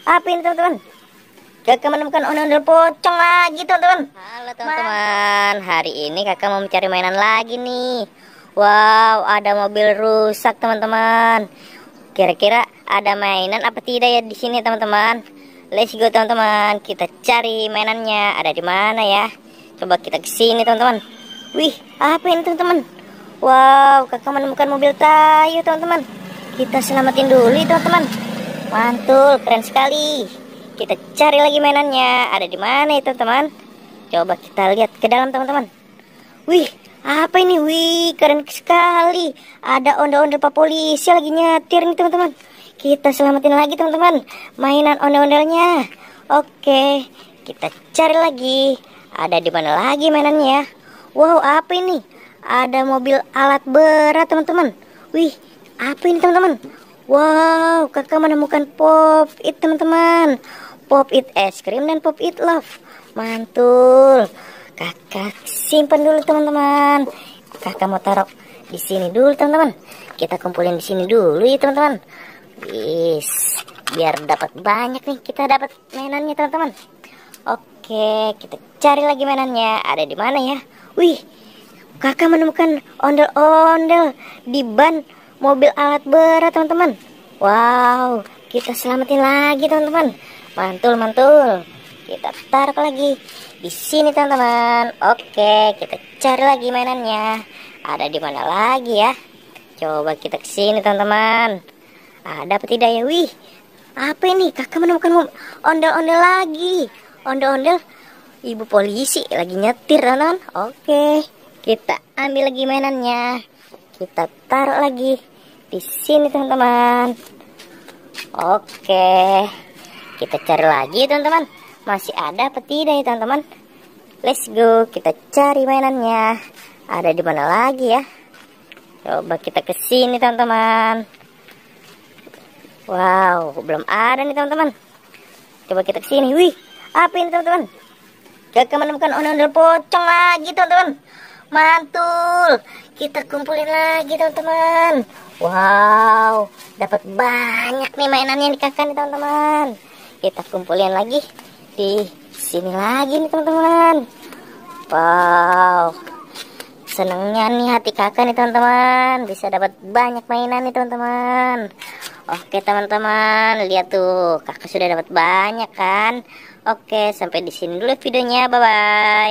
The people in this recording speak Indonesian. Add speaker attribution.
Speaker 1: Apa ini teman-teman? Kakak menemukan ondel-ondel pocong lagi teman-teman. Halo teman-teman, hari ini kakak mau mencari mainan lagi nih. Wow, ada mobil rusak teman-teman. Kira-kira ada mainan apa tidak ya di sini teman-teman? Let's go teman-teman, kita cari mainannya. Ada di mana ya? Coba kita ke sini teman-teman. Wih, apa ini teman-teman? Wow, kakak menemukan mobil kayu teman-teman. Kita selamatin dulu teman-teman. Mantul, keren sekali. Kita cari lagi mainannya. Ada di mana itu teman-teman? Coba kita lihat ke dalam teman-teman. Wih, apa ini? Wih, keren sekali. Ada ondel-ondel Pak Polisi lagi nyetir nih teman-teman. Kita selamatin lagi teman-teman mainan ondel-ondelnya. Oke, kita cari lagi. Ada di mana lagi mainannya? Wow, apa ini? Ada mobil alat berat teman-teman. Wih, apa ini teman-teman? Wow, kakak menemukan Pop It teman-teman. Pop It es krim dan Pop It love. Mantul. Kakak simpan dulu teman-teman. Kakak mau taruh di sini dulu teman-teman. Kita kumpulin di sini dulu ya teman-teman. Biar dapat banyak nih, kita dapat mainannya teman-teman. Oke, kita cari lagi mainannya. Ada di mana ya? Wih, kakak menemukan ondel-ondel di ban mobil alat berat teman-teman. Wow, kita selamatin lagi teman-teman. Mantul. Kita taruh lagi di sini teman-teman. Oke, kita cari lagi mainannya. Ada di mana lagi ya? Coba kita ke sini teman-teman. Ada apa tidak ya? Wih, apa ini? Kakak menemukan ondel-ondel lagi. Ondel-ondel ibu polisi lagi nyetir teman-teman. Oke, kita ambil lagi mainannya. Kita taruh lagi di sini teman-teman. Oke, kita cari lagi teman-teman. Masih ada apa tidak ya teman-teman? Let's go, kita cari mainannya. Ada di mana lagi ya? Coba kita ke sini teman-teman. Wow, belum ada nih teman-teman. Coba kita ke sini. Wih, apa ini teman-teman? Kakak menemukan ondel-ondel pocong lagi teman-teman. Mantul. Kita kumpulin lagi teman-teman. Wow, dapat banyak nih mainannya di kakak nih teman-teman. Kita kumpulin lagi di sini lagi nih teman-teman. Wow, senengnya nih hati kakak nih teman-teman. Bisa dapat banyak mainan nih teman-teman. Oke teman-teman, lihat tuh, kakak sudah dapat banyak kan. Oke, sampai di sini dulu videonya. Bye bye.